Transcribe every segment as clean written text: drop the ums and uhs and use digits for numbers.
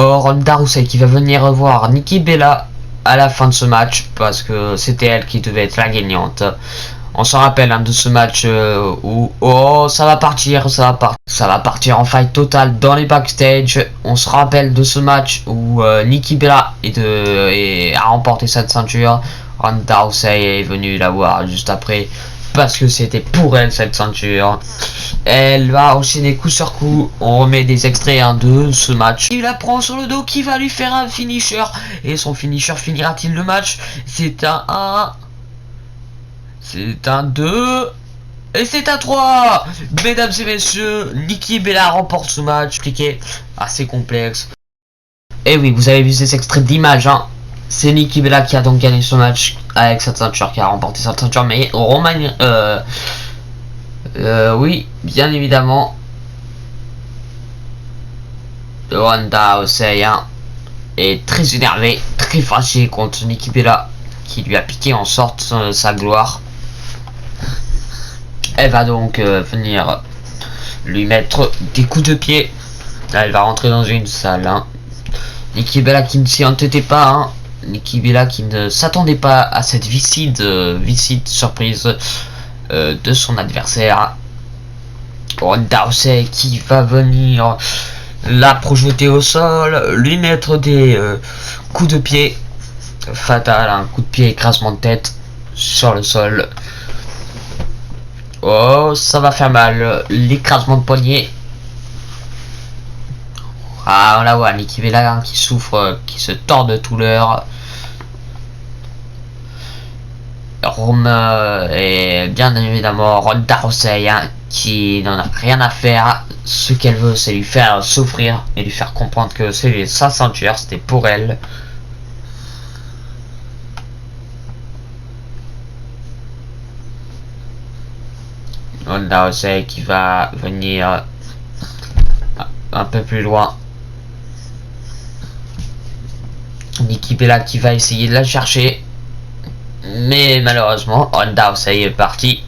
Ronda Rousey qui va venir revoir Nikki Bella à la fin de ce match parce que c'était elle qui devait être la gagnante. On s'en rappelle de ce match où ça va partir en fight total dans les backstage. On se rappelle de ce match où Nikki Bella a remporté cette ceinture. Ronda Rousey est venue la voir juste après parce que c'était pour elle cette ceinture. Elle va enchaîner coup sur coup. On remet des extraits de ce match. Il la prend sur le dos qui va lui faire un finisher. Et son finisher finira-t-il le match? C'est un 1. C'est un 2. Et c'est un 3. Mesdames et messieurs, Nikki Bella remporte ce match. Expliqué, assez complexe. Et oui, vous avez vu ces extraits d'images. C'est Nikki Bella qui a donc gagné ce match avec cette ceinture, qui a remporté cette ceinture. Mais Roman... oui, bien évidemment. Ronda Rousey est très énervé, très fâché contre Nikki Bella qui lui a piqué en sorte sa gloire. Elle va donc venir lui mettre des coups de pied. Là, elle va rentrer dans une salle. Nikki Bella qui ne s'y entêtait pas. Nikki Bella qui ne s'attendait pas à cette visite surprise de son adversaire. Ronda Rousey qui va venir la projeter au sol, lui mettre des coups de pied fatal, un coup de pied écrasement de tête sur le sol. Oh, ça va faire mal, l'écrasement de poignet. Ah, on la voit, Nikki Bella qui souffre, qui se tord de douleur. Et bien évidemment Ronda Rousey qui n'en a rien à faire. Ce qu'elle veut, c'est lui faire souffrir et lui faire comprendre que c'est sa ceinture, c'était pour elle. Ronda Rousey qui va venir un peu plus loin. Nikki Bella qui va essayer de la chercher. Mais malheureusement, Ronda Rousey est parti.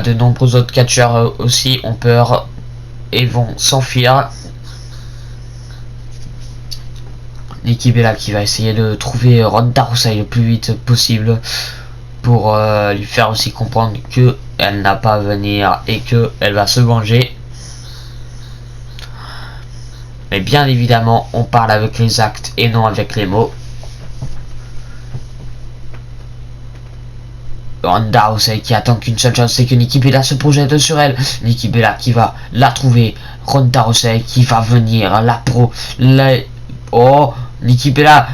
De nombreux autres catcheurs aussi ont peur et vont s'enfuir. Nikki Bella qui va essayer de trouver Ronda Rousey le plus vite possible pour lui faire aussi comprendre que elle n'a pas à venir et que elle va se venger. Mais bien évidemment, on parle avec les actes et non avec les mots. Ronda Rousey qui attend qu'une seule chose, c'est que Nikki Bella se projette sur elle. Nikki Bella qui va la trouver. Ronda Rousey qui va venir Oh, Nikki Bella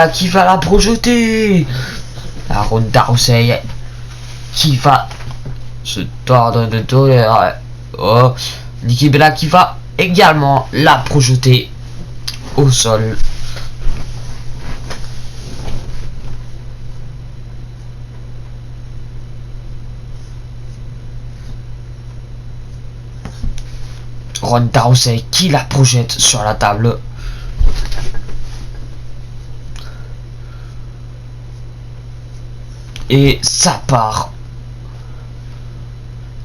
qui va la projeter. La Ronda Rousey qui va se tordre de douleur. Oh, Nikki Bella qui va également la projeter au sol. Ronda Rousey qui la projette sur la table. Et ça part.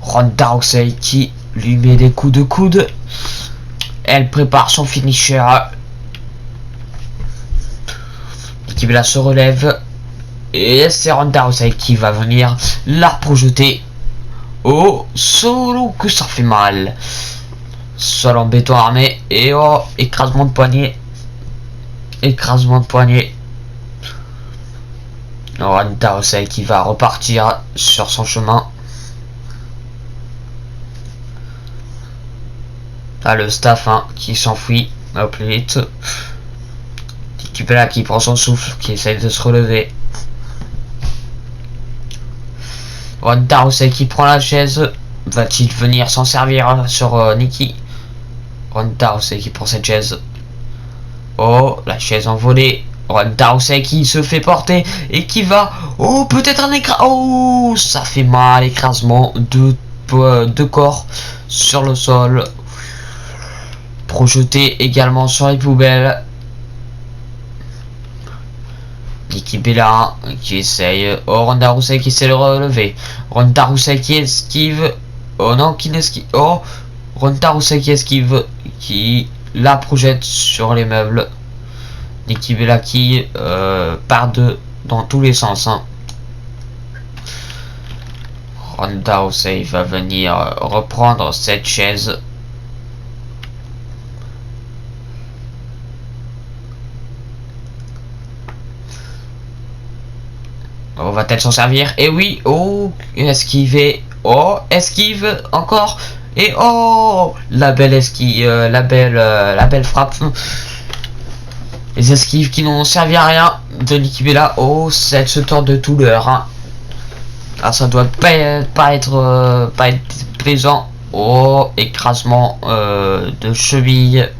Ronda Rousey qui lui met des coups de coude. Elle prépare son finisher. Nikki Bella se relève. Et c'est Ronda Rousey qui va venir la projeter au sol, que ça fait mal. Sol en béton armé. Et oh, écrasement de poignet. Écrasement de poignet. Ronda Rousey qui va repartir sur son chemin. Là, le staff qui s'enfuit au plus vite. Nikki Bella qui prend son souffle, qui essaye de se relever. Ronda Rousey qui prend la chaise. Va-t-il venir s'en servir sur Nikki? Ronda Rousey qui prend cette chaise. Oh, la chaise envolée. Ronda Rousey qui se fait porter et qui va... Oh, peut-être un écran... Oh, ça fait mal, écrasement de corps sur le sol. Projeté également sur les poubelles. Nikki Bella qui essaye. Oh, Ronda Rousey qui essaie de relever. Ronda Rousey qui esquive. Oh non, qui n'esquive. Oh, Ronda Rousey qui esquive. Qui la projette sur les meubles. Nikki Bella qui part dans tous les sens. Hein. Ronda Rousey va venir reprendre cette chaise. On va-t-elle s'en servir? Et oui, oh, esquiver, oh, esquive encore, et oh, la belle esquive, la belle frappe. Les esquives qui n'ont servi à rien de Nikki Bella. Oh, cette se tord de douleur. Hein. Ah, ça doit pas être plaisant. Oh, écrasement de cheville,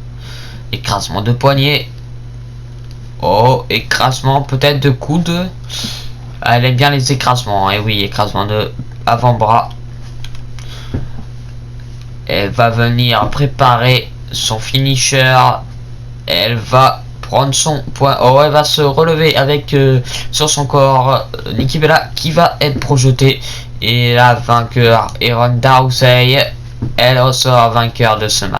écrasement de poignet. Oh, écrasement peut-être de coude. Elle aime bien les écrasements. Et oui, écrasement de avant-bras. Elle va venir préparer son finisher. Elle va prendre son point. Oh, elle va se relever avec sur son corps Nikki Bella qui va être projetée. Et la vainqueur est Ronda Rousey. Elle ressort vainqueur de ce match.